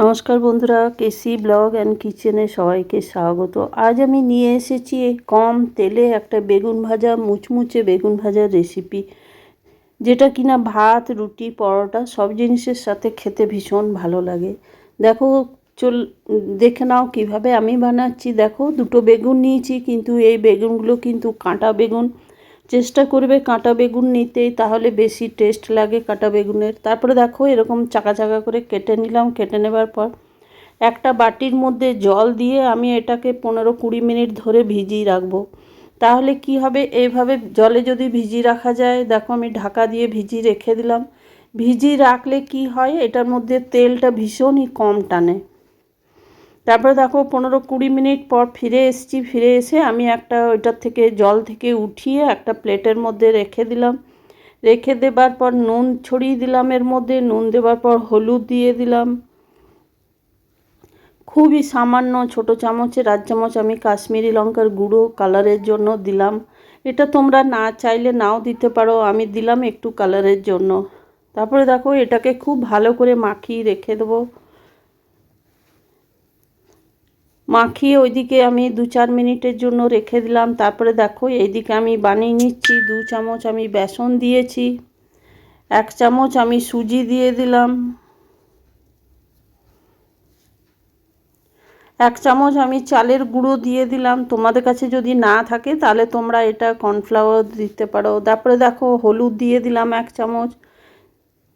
নমস্কার বন্ধুরা, কেসি blog and কিচেনে সবাইকে স্বাগত। আজ আমি নিয়ে এসেছি কম তেলে একটা বেগুন ভাজা, মুচমুচে বেগুন ভাজার রেসিপি, যেটা কিনা ভাত, রুটি, পরোটা সব জিনিসের সাথে খেতে ভীষণ ভালো লাগে। দেখো, দেখে নাও কিভাবে আমি বানাচ্ছি। দেখো, দুটো বেগুন নিয়েছি, কিন্তু এই বেগুনগুলো কিন্তু কাঁটা বেগুন। চেষ্টা করবে কাঁটা বেগুন নিতেই, তাহলে বেশি টেস্ট লাগে কাঁটা বেগুনের। তারপরে দেখো, এরকম চাকা চাকা করে কেটে নিলাম। কেটে নেবার পর একটা বাটির মধ্যে জল দিয়ে আমি এটাকে 15-20 মিনিট ধরে ভিজিয়ে রাখবো। তাহলে কি হবে, এইভাবে জলে যদি ভিজিয়ে রাখা যায়, দেখো আমি ঢাকা দিয়ে ভিজিয়ে রেখে দিলাম। ভিজিয়ে রাখলে কি হয়, এটার মধ্যে তেলটা ভীষণই কম টানে। তারপরে দেখো 15-20 মিনিট পর ফিরে এসেছি। ফিরে এসে আমি একটা ওইটার থেকে জল থেকে উঠিয়ে একটা প্লেটের মধ্যে রেখে দিলাম। রেখে দেবার পর নুন ছড়িয়ে দিলাম এর মধ্যে। নুন দেবার পর হলুদ দিয়ে দিলাম। খুবই সামান্য ছোটো চামচে 1 চামচ আমি কাশ্মীরি লঙ্কার গুঁড়ো কালারের জন্য দিলাম। এটা তোমরা না চাইলে নাও দিতে পারো, আমি দিলাম একটু কালারের জন্য। তারপরে দেখো, এটাকে খুব ভালো করে মাখিয়ে রেখে দেবো। মাখিয়ে ওইদিকে আমি 2-4 মিনিটের জন্য রেখে দিলাম। তারপরে দেখো, এইদিকে আমি বানিয়ে নিচ্ছি। 2 চামচ আমি বেসন দিয়েছি, 1 চামচ আমি সুজি দিয়ে দিলাম, 1 চামচ আমি চালের গুঁড়ো দিয়ে দিলাম। তোমাদের কাছে যদি না থাকে তাহলে তোমরা এটা কর্নফ্লাওয়ার দিতে পারো। তারপরে দেখো, হলুদ দিয়ে দিলাম 1 চামচ,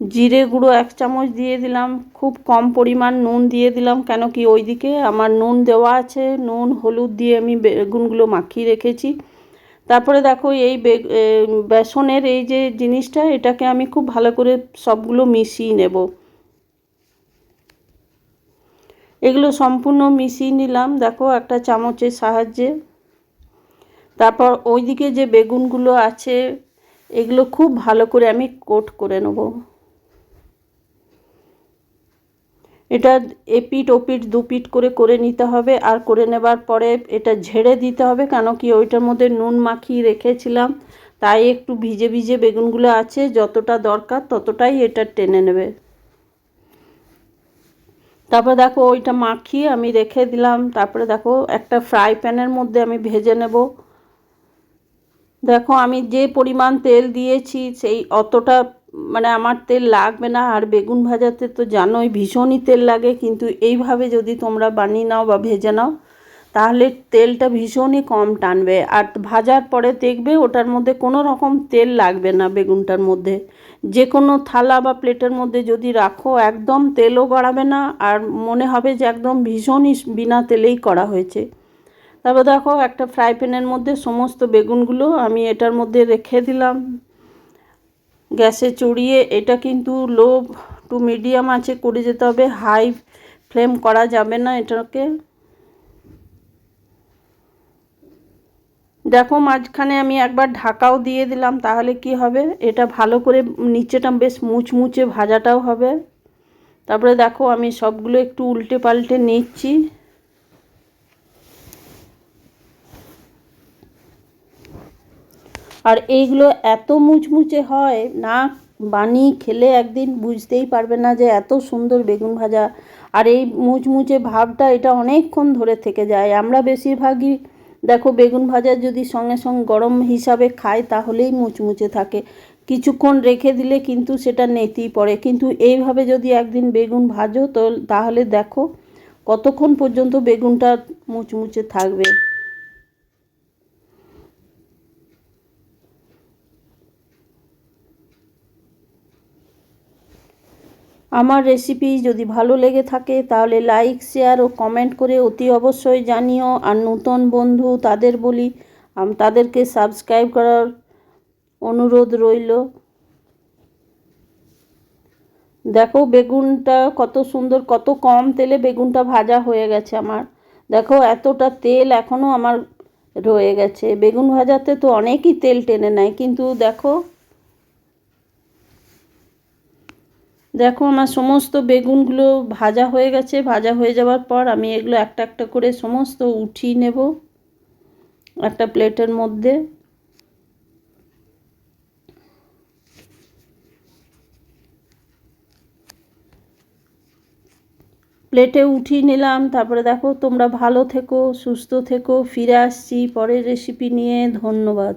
জিরে গুঁড়ো 1 চামচ দিয়ে দিলাম। খুব কম পরিমাণ নুন দিয়ে দিলাম, কেন কি ওইদিকে আমার নুন দেওয়া আছে। নুন হলুদ দিয়ে আমি বেগুনগুলো মাখিয়ে রেখেছি। তারপরে দেখো, এই বেসনের এই যে জিনিসটা, এটাকে আমি খুব ভালো করে সবগুলো মিশিয়ে নেব। এগুলো সম্পূর্ণ মিশিয়ে নিলাম, দেখো একটা চামচের সাহায্যে। তারপর ওইদিকে যে বেগুনগুলো আছে, এগুলো খুব ভালো করে আমি কোট করে নেব। এটা এপিট ওপিট দুপিট করে করে নিতে হবে। আর করে নেবার পরে এটা ঝেড়ে দিতে হবে, কেন কি ওইটার মধ্যে নুন মাখিয়ে রেখেছিলাম, তাই একটু ভিজে ভিজে বেগুনগুলো আছে। যতটা দরকার ততটাই এটা টেনে নেবে। তারপরে দেখো, ওইটা মাখিয়ে আমি রেখে দিলাম। তারপরে দেখো, একটা ফ্রাই প্যানের মধ্যে আমি ভেজে নেব। দেখো, আমি যে পরিমাণ তেল দিয়েছি সেই অতটা মানে আমার তেল লাগবে না। আর বেগুন ভাজাতে তো জানোই ভীষণই তেল লাগে, কিন্তু এইভাবে যদি তোমরা বানিয়ে নাও বা ভেজে নাও, তাহলে তেলটা ভীষণই কম টানবে। আর ভাজার পরে দেখবে ওটার মধ্যে কোনো রকম তেল লাগবে না বেগুনটার মধ্যে। যে কোনো থালা বা প্লেটের মধ্যে যদি রাখো, একদম তেলও গড়াবে না, আর মনে হবে যে একদম ভীষণই বিনা তেলেই করা হয়েছে। তারপর দেখো, একটা ফ্রাই প্যানের মধ্যে সমস্ত বেগুনগুলো আমি এটার মধ্যে রেখে দিলাম। গ্যাসে চড়িয়ে এটা কিন্তু লো টু মিডিয়াম আঁচে করে যেতে হবে, হাই ফ্লেম করা যাবে না এটাকে। দেখো, মাঝখানে আমি একবার ঢাকাও দিয়ে দিলাম, তাহলে কি হবে, এটা ভালো করে নিচেটা বেশ মুচমুচে ভাজাটাও হবে। তারপরে দেখো, আমি সবগুলো একটু উল্টে পাল্টে নিচ্ছি। আর এইগুলো এত মুচমুচে হয় না, বানিয়ে খেলে একদিন বুঝতেই পারবে না যে এত সুন্দর বেগুন ভাজা। আর এই মুচমুচে ভাবটা এটা অনেকক্ষণ ধরে থেকে যায়। আমরা বেশিরভাগই দেখো, বেগুন ভাজা যদি সঙ্গে সঙ্গে গরম হিসাবে খাই তাহলেই মুচমুচে থাকে। কিছুক্ষণ রেখে দিলে কিন্তু সেটা নেতিয়ে পড়ে। কিন্তু এইভাবে যদি একদিন বেগুন ভাজো তো তাহলে দেখো কতক্ষণ পর্যন্ত বেগুনটা মুচমুচে থাকবে। আমার রেসিপি যদি ভালো লেগে থাকে তাহলে লাইক, শেয়ার ও কমেন্ট করে অতি অবশ্যই জানিও। আর নতুন বন্ধু তাদের বলি, তাদেরকে সাবস্ক্রাইব করার অনুরোধ রইল। দেখো, বেগুনটা কত সুন্দর, কত কম তেলে বেগুনটা ভাজা হয়ে গেছে আমার। দেখো, এতটা তেল এখনও আমার রয়ে গেছে। বেগুন ভাজাতে তো অনেকই তেল টেনে নেয়, কিন্তু দেখো দেখো আমার সমস্ত বেগুনগুলো ভাজা হয়ে গেছে। ভাজা হয়ে যাওয়ার পর আমি এগুলো একটা একটা করে সমস্ত উঠিয়ে নেব একটা প্লেটের মধ্যে। প্লেটে উঠিয়ে নিলাম। তারপরে দেখো তোমরা ভালো থেকো, সুস্থ থেকো, ফিরে আসছি পরের রেসিপি নিয়ে। ধন্যবাদ।